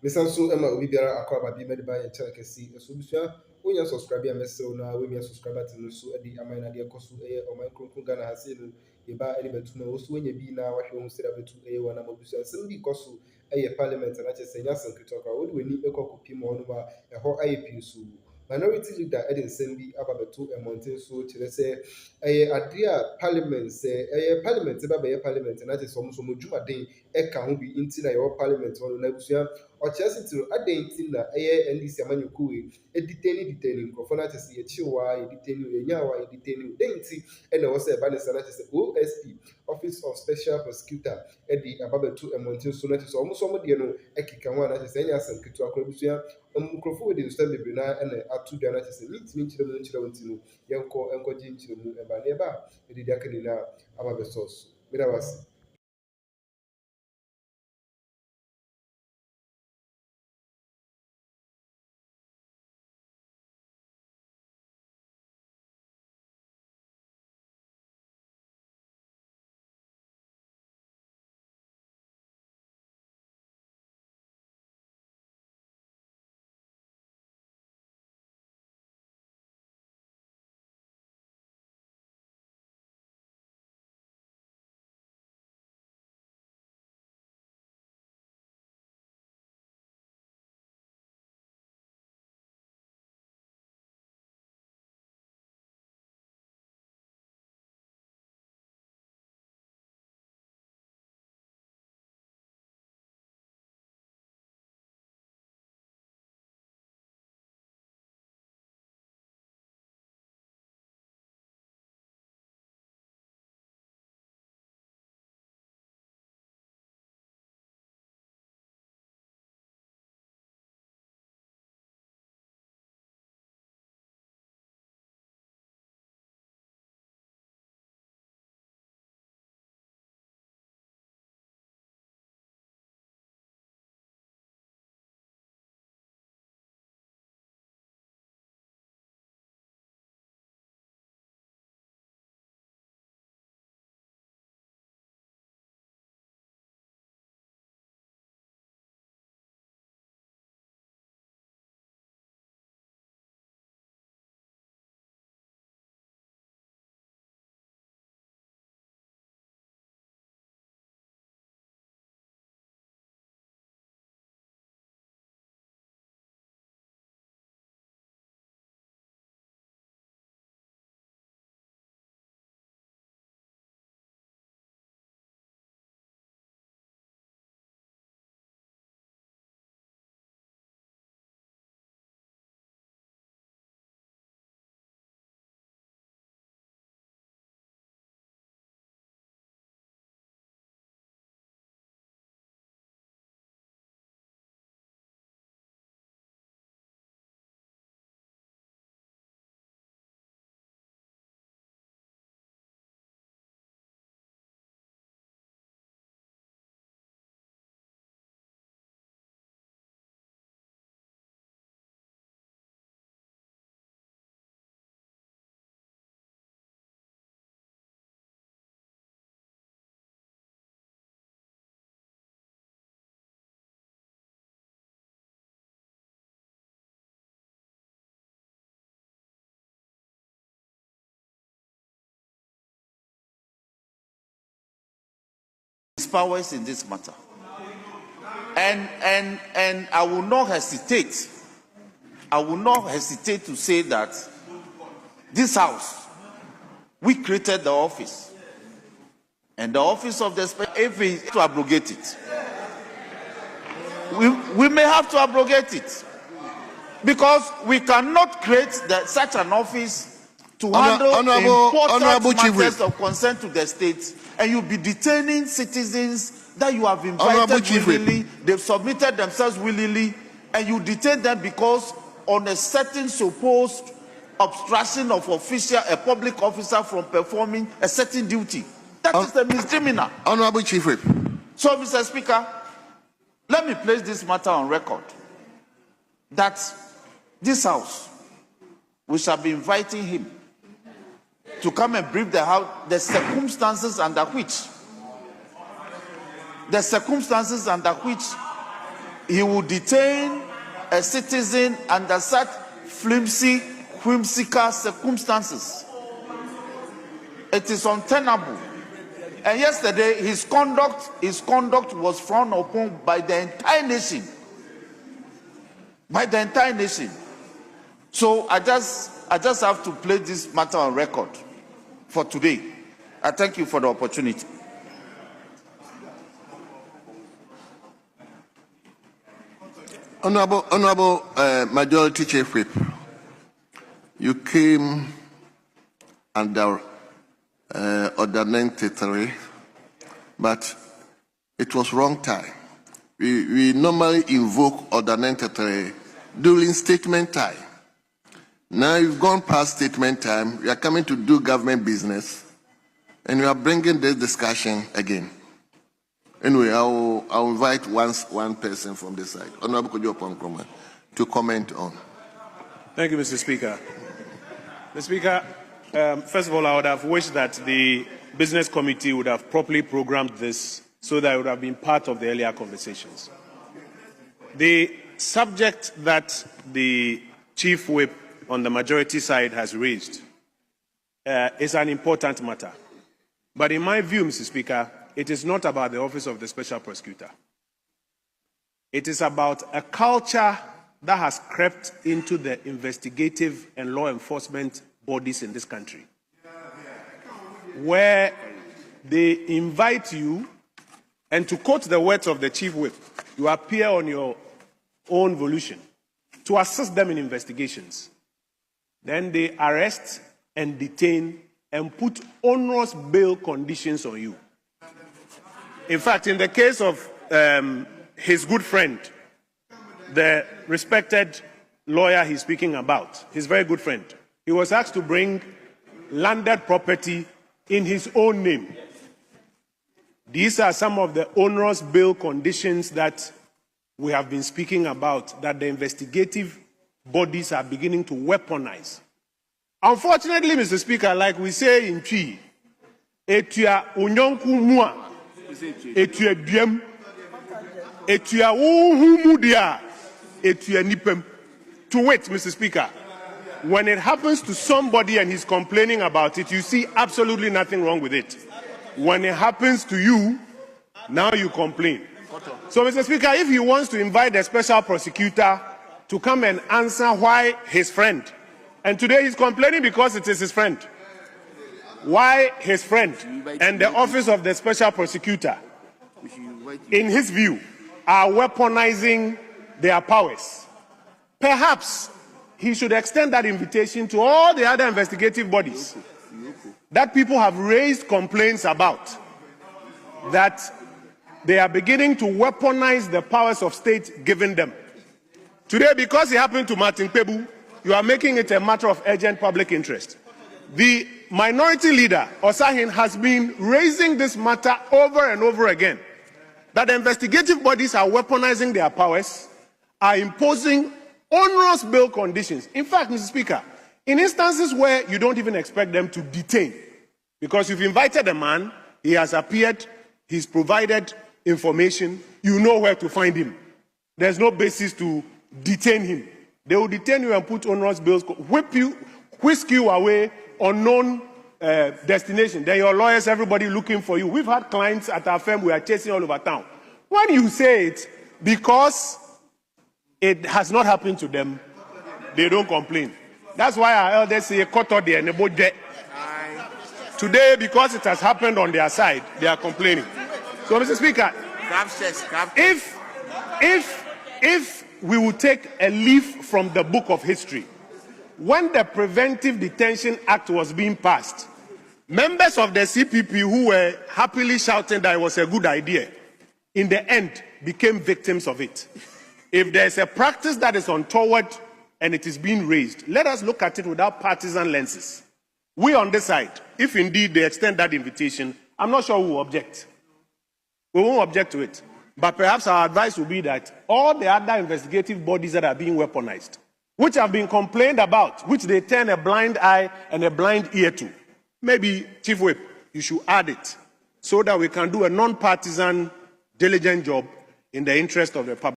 Mesanso Emma will be aqua be made by a check see a subscribe. When you subscribe, a message now, when you subscribe to so at the Amina Dia Cosu or my Kunkana has seen you buy any better also when you be now, what you won't say about 2A1 Amabusa, Cindy Cosu, a parliament, and I just say, yes, and Kitoka, would we need a copy more over a whole IP so. Minority leader Edin Sendi Ababetu and Mountain so to say a dear parliament say a parliament about a parliament and that is almost Mujuma Day Eka who be in your parliament on Nebusia or Chelsea to a day in the air and this Yamanuku a detaining Crofona to see a chiwa, a detaining a yawa, a detaining dainty and also a banner OSP Office of Special Prosecutor Eddie Ababetu and Mountain so that is almost somebody you know Ekikawan that is any as and Kitua Microphone in Stanley Brina and up to the analysis meet to the Munchino, Yanko and Cojin to the moon and by neighbor, the Diaconina about the source. With us. Powers in this matter, and I will not hesitate. I will not hesitate to say that this house, we created the office, and the office of the special if to abrogate it. We may have to abrogate it because we cannot create such an office to handle important matters of concern to the state, and you'll be detaining citizens that you have invited willingly, they've submitted themselves willingly, and you detain them because on a certain supposed obstruction of a public officer from performing a certain duty. That is a misdemeanor. Honorable Chief Whip. So, Mr. Speaker, let me place this matter on record that this house, we shall be inviting him to come and brief the house the circumstances under which he will detain a citizen under such flimsy, whimsical circumstances. It is untenable. And yesterday, his conduct was frowned upon by the entire nation. By the entire nation. So I just have to place this matter on record for today. I thank you for the opportunity. Honorable Majority Chief Whip, you came under Order 93, but it was wrong time. We normally invoke Order 93 during statement time. Now you've gone past statement time, we are coming to do government business, and we are bringing this discussion again. Anyway, I'll invite one person from this side, Honorable Kojo Ponkroma, to comment on. Thank you, Mr. Speaker. Mr. Speaker, first of all, I would have wished that the Business Committee would have properly programmed this so that it would have been part of the earlier conversations. The subject that the Chief Whip on the majority side has raised is an important matter. But in my view, Mr. Speaker, it is not about the Office of the Special Prosecutor. It is about a culture that has crept into the investigative and law enforcement bodies in this country, where they invite you, and to quote the words of the Chief Whip, you appear on your own volition to assist them in investigations. Then they arrest and detain and put onerous bail conditions on you. In fact, in the case of his good friend, the respected lawyer he's speaking about, his very good friend, he was asked to bring landed property in his own name. These are some of the onerous bail conditions that we have been speaking about, that the investigative bodies are beginning to weaponize. Unfortunately, Mr. Speaker, like we say in Twi, etua unyonku mua, etua biem, etua uhumudia, etua nipem. To wait, Mr. Speaker, when it happens to somebody and he's complaining about it, you see absolutely nothing wrong with it. When it happens to you, now you complain. So, Mr. Speaker, if he wants to invite the special prosecutor to come and answer why his friend, and today he's complaining because it is his friend, why his friend and the Office of the Special Prosecutor, in his view, are weaponizing their powers, perhaps he should extend that invitation to all the other investigative bodies that people have raised complaints about, that they are beginning to weaponize the powers of state given them. Today, because it happened to Martin Kpebu, you are making it a matter of urgent public interest. The minority leader, Osahin, has been raising this matter over and over again, that the investigative bodies are weaponizing their powers, are imposing onerous bail conditions. In fact, Mr. Speaker, in instances where you don't even expect them to detain, because you've invited a man, he has appeared, he's provided information, you know where to find him. There's no basis to detain him. They will detain you and put onerous bills, whisk you away, unknown destination. Then your lawyers, everybody looking for you. We've had clients at our firm we are chasing all over town. When you say it, because it has not happened to them, they don't complain. That's why our elders say, today, because it has happened on their side, they are complaining. So, Mr. Speaker, if we will take a leaf from the book of history, when the Preventive Detention Act was being passed, members of the CPP who were happily shouting that it was a good idea, in the end became victims of it. If there's a practice that is untoward and it is being raised, let us look at it without partisan lenses. We on this side, if indeed they extend that invitation, I'm not sure we will object. We won't object to it. But perhaps our advice will be that all the other investigative bodies that are being weaponized, which have been complained about, which they turn a blind eye and a blind ear to, maybe, Chief Whip, you should add it so that we can do a non-partisan, diligent job in the interest of the public.